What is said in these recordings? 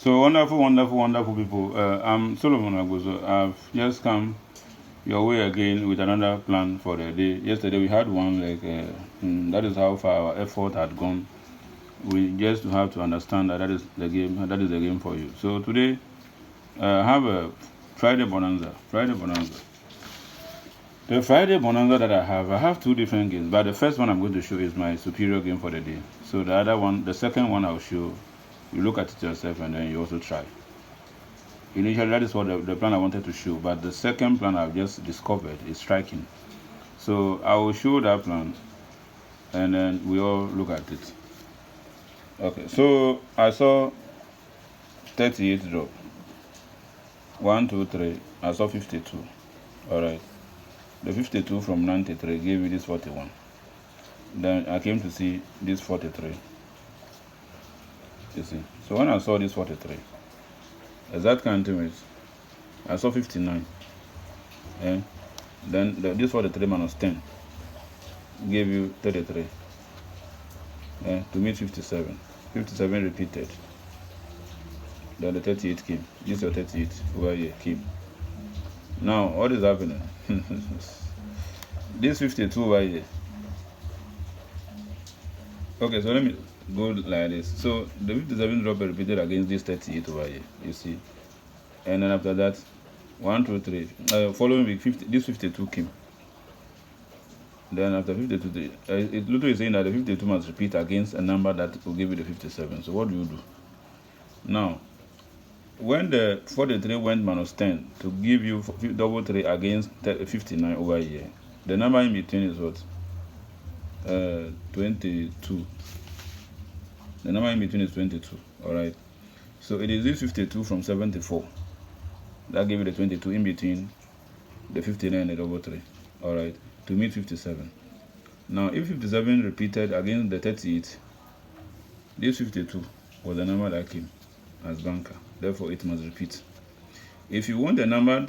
So wonderful, wonderful, wonderful people. I'm Solomon Agozo. I've just come your way again with another plan for the day. Yesterday we had one that is how far our effort had gone. We just have to understand that is the game. That is the game for you. So today I have a Friday bonanza. The Friday bonanza that I have two different games. But the first one I'm going to show is my superior game for the day. So the second one I'll show. You look at it yourself and then you also try. Initially, that is what the plan I wanted to show, but the second plan I've just discovered is striking. So I will show that plan and then we all look at it. Okay, so I saw 38 drop. 1, 2, 3. I saw 52. Alright. The 52 from 93 gave me this 41. Then I came to see this 43. You see. So when I saw this 43, exact counting is I saw 59. Then this 43 minus 10 gave you 33. To meet 57. 57 repeated. Then the 38 came. This is your 38 over here came. Now what is happening? This 52 over here. Okay, so let me go like this. So the 57 drop repeated against this 38 over here, you see. And then after that, 1, 2, 3. Following week, this 52 came. Then after 52, it literally is saying that the 52 must repeat against a number that will give you the 57. So what do you do? Now, when the 43 went minus 10 to give you double 3 against 59 over here, the number in between is what? 22. The number in between is 22. Alright. So it is this 52 from 74. That gave you the 22 in between the 59 and the double 3. Alright. To meet 57. Now if 57 repeated against the 38, this 52 was the number that came as banker. Therefore it must repeat. If you want a number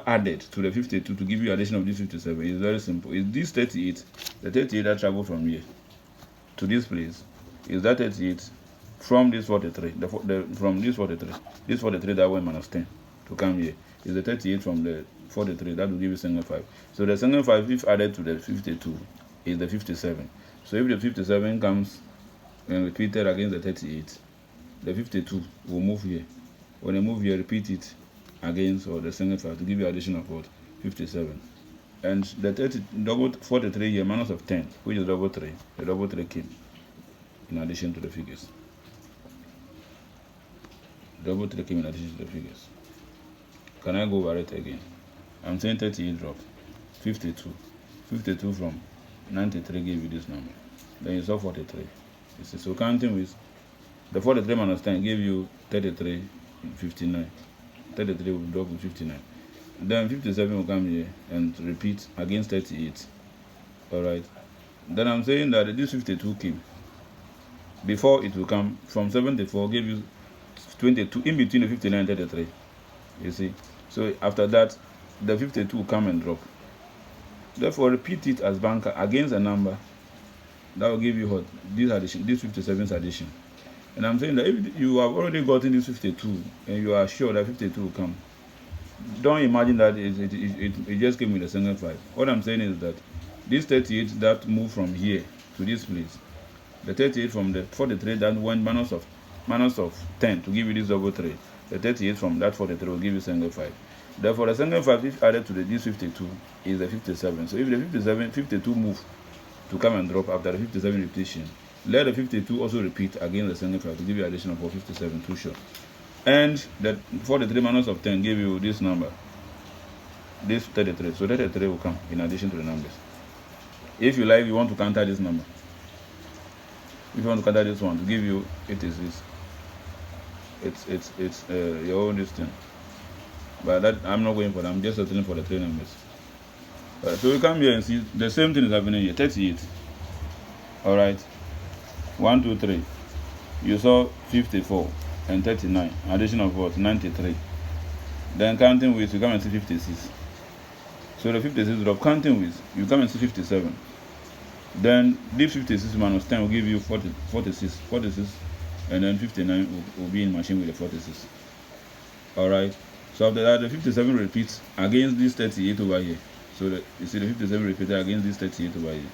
added to the 52 to give you addition of this 57, is very simple. Is this 38, the 38 that traveled from here to this place, is that 38 from this 43, from this 43 that went minus 10 to come here, is the 38 from the 43 that will give you single 5. So the single 5 if added to the 52 is the 57. So if the 57 comes and repeated against the 38, the 52 will move here. When they move here, repeat it against or the single 5 to give you addition of what? 57. And the double 43 here minus of 10, which is double 3. The double 3 came in addition to the figures. Double 3 came in addition to the figures. Can I go over it again? I'm saying 38 dropped. 52. 52 from 93 gave you this number. Then you saw 43. You see, so counting with the 43 minus 10 gave you 33, 59. 33 will drop to 59. Then 57 will come here and repeat against 38. Alright. Then I'm saying that this 52 came. Before it will come from 74, gave you 22 in between the 59 and 33. You see. So after that, the 52 will come and drop. Therefore, repeat it as banker against a number that will give you what? This addition, this 57's addition. And I'm saying that if you have already gotten this 52 and you are sure that 52 will come, don't imagine that it just came with a single 5. What I'm saying is that this 38 that moved from here to this place, the 38 from the 43 that went minus of 10 to give you this double 3, the 38 from that 43 will give you single 5. Therefore, the single 5 if added to this 52 is the 57. So if the 52 move to come and drop after the 57 repetition, let the 52 also repeat against the single 5 to give you addition of 57 too short. And the 43 minus of 10 gave you this number, this 33. So 33 will come in addition to the numbers. If you like, you want to counter this number. If you want to counter this one to give you, it is this. It's your own this thing. But that I'm not going for that. I'm just settling for the 3 numbers. So we come here and see the same thing is happening here. 38. Alright. 1, 2, 3. You saw 54 and 39. Addition of what? 93. Then counting with, you come and see 56. So the 56 drop. Counting with, you come and see 57. Then this 56 minus 10 will give you 46, and then 59 will be in machine with the 46. Alright. So after that, the 57 repeats against this 38 over here. So you see the 57 repeated against this 38 over here.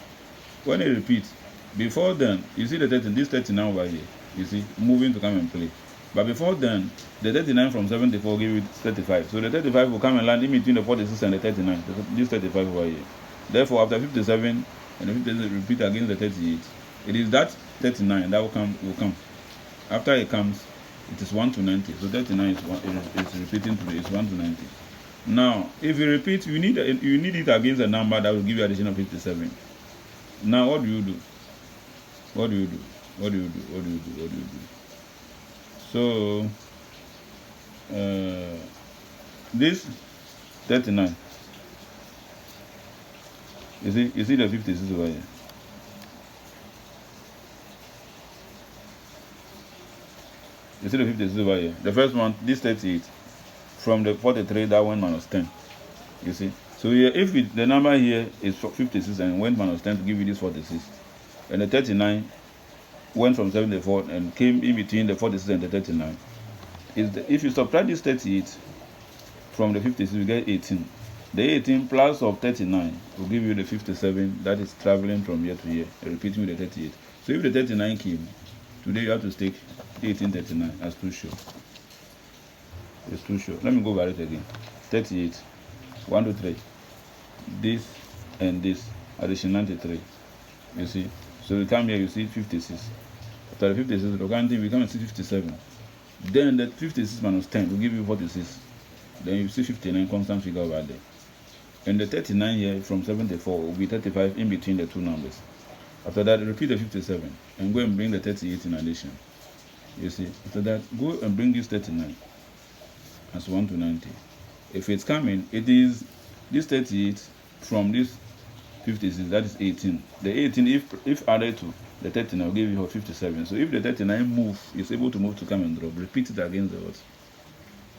When it repeats, before then, you see the 13, this 39 over here, you see, moving to come and play. But before then, the 39 from 74 give you 35. So the 35 will come and land in between the 46 and the 39, this 35 over here. Therefore, after 57, and the 57 repeat against the 38, it is that 39 that will come. After it comes, it is 1 to 90. So 39 is repeating today, it's 1 to 90. Now, if you repeat, you need it against a number that will give you addition of 57. Now, what do you do? So, this 39. You see the 56 over here. You see the 56 over here. The first one, this 38, from the 43 that went minus 10. You see. So here, if the number here is 56 and went minus 10 to give you this 46, and the 39 went from 74 and came in between the 46 and the 39, if you subtract this 38 from the 56, you get 18. The 18 plus of 39 will give you the 57 that is traveling from here to here, repeating with the 38. So if the 39 came, today you have to stake 1839 as too sure. It's too sure. Let me go over it again. 38, 1, 2, 3. This and this, addition 93. You see? So we come here, you see 56. After the 56, the counting, we come and see 57. Then the 56 minus 10 will give you 46. Then you see 59, constant figure over there. And the 39 here from 74 will be 35 in between the two numbers. After that, repeat the 57 and go and bring the 38 in addition. You see? After that, go and bring this 39 as 1 to 90. If it's coming, it is this 38 from this 56, that is 18. The 18, if added to the 39, will give you 57. So if the 39 move, is able to move to come and drop, repeat it against the what?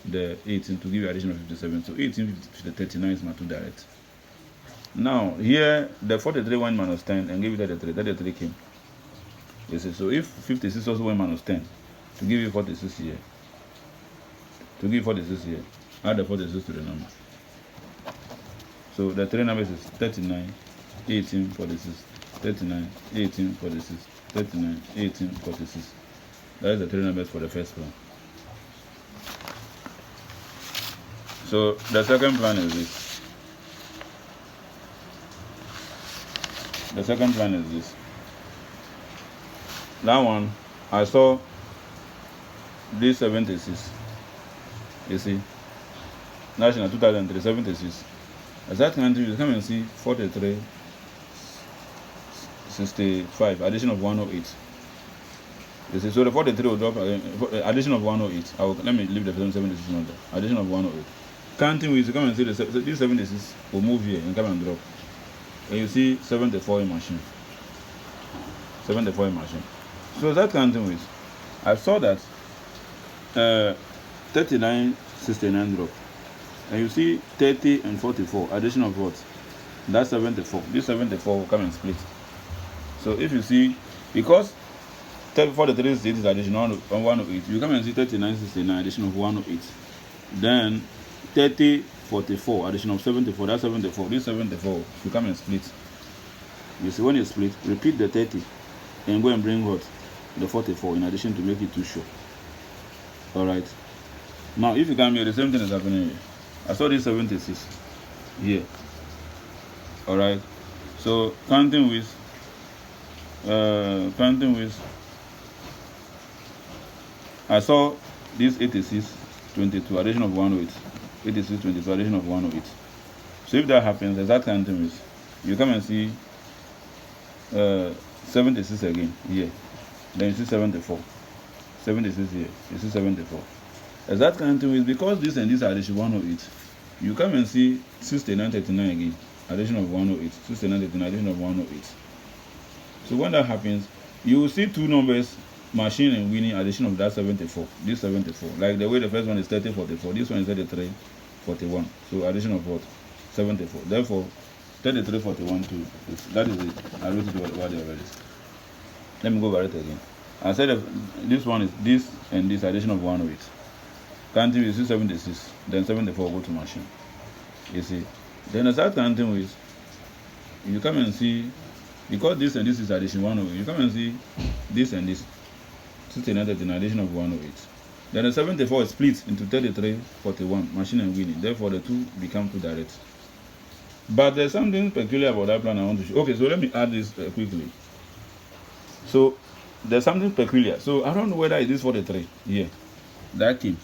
The 18 to give you additional 57. So 18 to the 39 is not too direct. Now here the 43 went minus 10 and give you 33. 33 came. You see, so if 56 also went minus 10 to give you 46 here. To give 46 here, add the 46 to the number. So the three numbers is 39, 18, 46, 39, 18, 46, 39, 18, 46. That is the three numbers for the first plan. So the second plan is this. The second plan is this. That one, I saw this 76. You see, National 2003, 76. As that country, you come and see 43, 65, addition of 108. You see, so the 43 will drop, addition of 108. Let me leave the 76 number. Addition of 108. Counting with, you come and see this 76 will move here and come and drop. And you see 74 in machine. 74 in machine. So that counting with, I saw that 39, 69 drop. And you see 30 and 44, addition of what? That's 74. This 74 will come and split. So if you see, because 43 is addition on 108, you come and see 39, 69, addition of 108. Then 30, 44, addition of 74, that's 74. This 74, you come and split. You see, when you split, repeat the 30 and go and bring what? The 44 in addition to make it too short. Alright. Now, if you come here, the same thing is happening here. I saw this 76 here. Alright. So, counting with, I saw this 86, 22, addition of 108. 86, 22, addition of 108. So, if that happens, as that counting with, you come and see 76 again here. Then you see 74. 76 here. You see 74. As that counting with, because this and this are addition 108, you come and see 69, 39 again. Addition of 108. 69, 39, addition of 108. So when that happens, you will see two numbers, machine and winning, addition of that 74. This 74. Like the way the first one is 30, 44. This one is 33, 41. So addition of what? 74. Therefore, 33, 41 2. That is it. I wrote it over there already. Let me go over it again. I said this one is this and this addition of 108. Counting with 76, then 74 go to machine. You see. Then I start counting with, you come and see, because this and this is addition 108, you come and see this and this. 69, 39, addition of 108. Then the 74 is split into 33, 41, machine and winning. Therefore, the two become two direct. But there's something peculiar about that plan I want to show. Okay, so let me add this quickly. So there's something peculiar. So I don't know whether it is 43 here. That came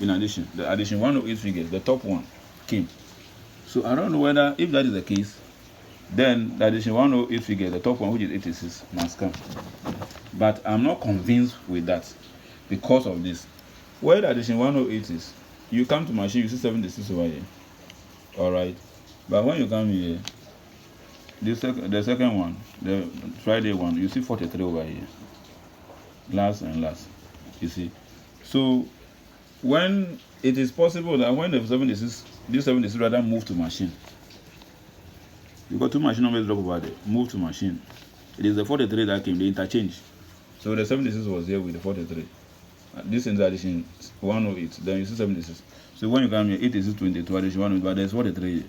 in addition. The addition 108 figures, the top one came. So I don't know whether, if that is the case, then the addition 108 figure, the top one, which is 86, must come. But I'm not convinced with that because of this. Where the addition 108 is, you come to machine, you see 76 over here. Alright. But when you come here, the second one, the Friday one, you see 43 over here. Last and last. You see. So when it is possible that when the 76, this 76 rather move to machine. You got two machine numbers drop over there, move to machine. It is the 43 that came, the interchange. So the 76 was here with the 43. This is the addition 108, then you see 76. So when you come here, 86, 22, addition 108, but there's 43 here.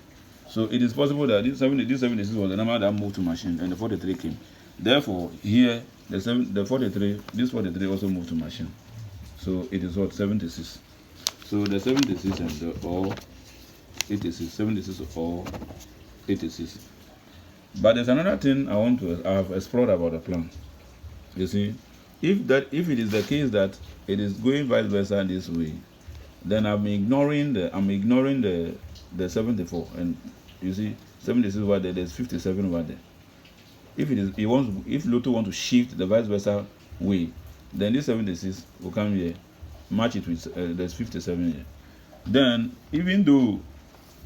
So it is possible that this 76 was the number that moved to machine, and the 43 came. Therefore, here, the 43, this 43 also moved to machine. So it is what? 76. So the 76 and the or 86, 76 or 86. But there's another thing I have explored about the plan. You see, if it is the case that it is going vice versa this way, then I'm ignoring the 74, and you see 76 over there, there's 57 over there. If Lotto want to shift the vice versa way, then this 76 will come here, match it with there's 57 here. Then even though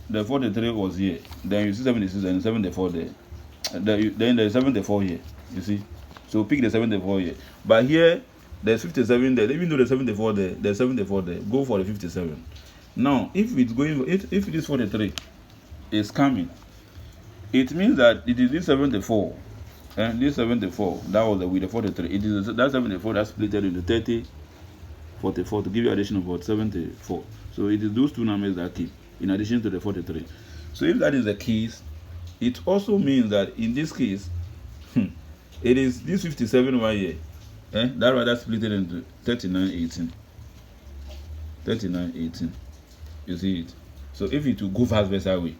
the 43 was here, then you see 76 and 74 there. Then there's 74 here. You see, so pick the 74 here. But here there's 57 there. Even though there's 74 there, there's 74 there. Go for the 57. Now, if it's going, if this 43 is coming, it means that it is this 74, and this 74 that was with the 43. It is that 74 that's split into 30, 44 to give you addition of about 74. So it is those two numbers that keep in addition to the 43. So if that is the case, it also means that in this case, it is this 57 over here. That rather split it into 39, 18. 39, 18. You see it? So if it will go vice versa way,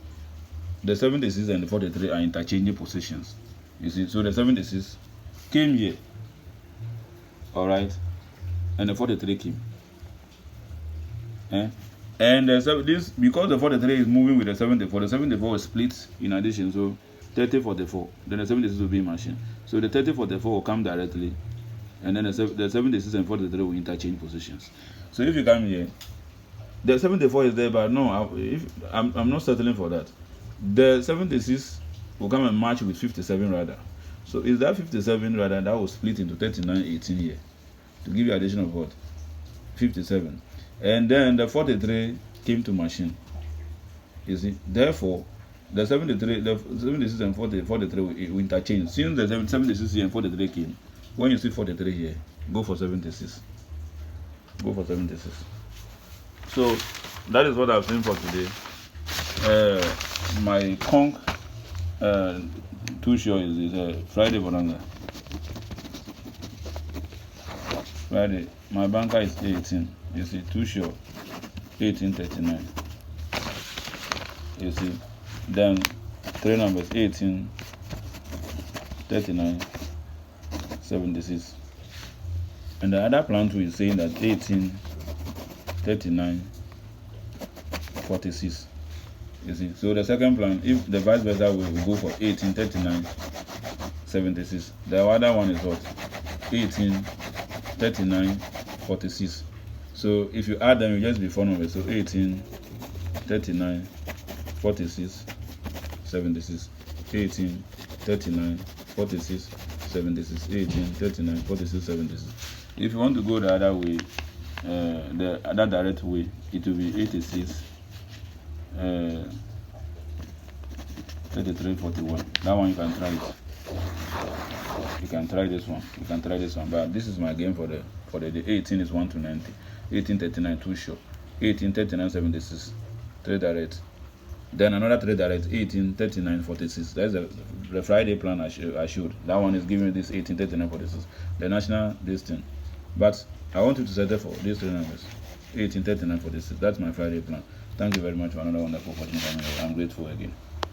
the 76 and the 43 are interchanging positions. You see, so the 76 came here, alright, and the 43 came. And this, because the 43 is moving with the 74, the 74 was split in addition, so 30, 44, then the 76 will be in machine. So the 30, 44 will come directly, and then the 76 and 43 will interchange positions. So if you come here, the 74 is there, but no, I'm not settling for that. The 76 will come and match with 57 rather. So is that 57 rather that will split into 39, 18 here to give you addition of what? 57. And then the 43 came to machine. You see, therefore the 73, the 76 and 43 will interchange. Since the 76 here and 43 came, when you see 43 here, go for 76. Go for 76. So that is what I've seen for today. My conch too sure is Friday bonanza. Friday, my banker is 18. You see, too sure 1839. You see, then three numbers 18, 39, 76. And the other plan too is saying that 18, 39, 46. You see, so the second plan, if the vice versa will go for 18, 39, 76. The other one is what? 18, 39, 46. So if you add them, you just be 4 numbers. So 18, 39, 46, 76. 18, 39, 46, 76. 18, 39, 46, 76. If you want to go the other way, the other direct way, it will be 86, 3341. That one you can try it. You can try this one. You can try this one. But this is my game for the day. 18 is 1 to 90. 1839 too short. 1839 76. 3 direct. Then another 3 direct. 1839 46. That's the Friday plan I showed. That one is giving me this 1839 46. The national this thing. But I want you to settle for these three numbers. 1839 46. That's my Friday plan. Thank you very much for another wonderful opportunity. I'm grateful again.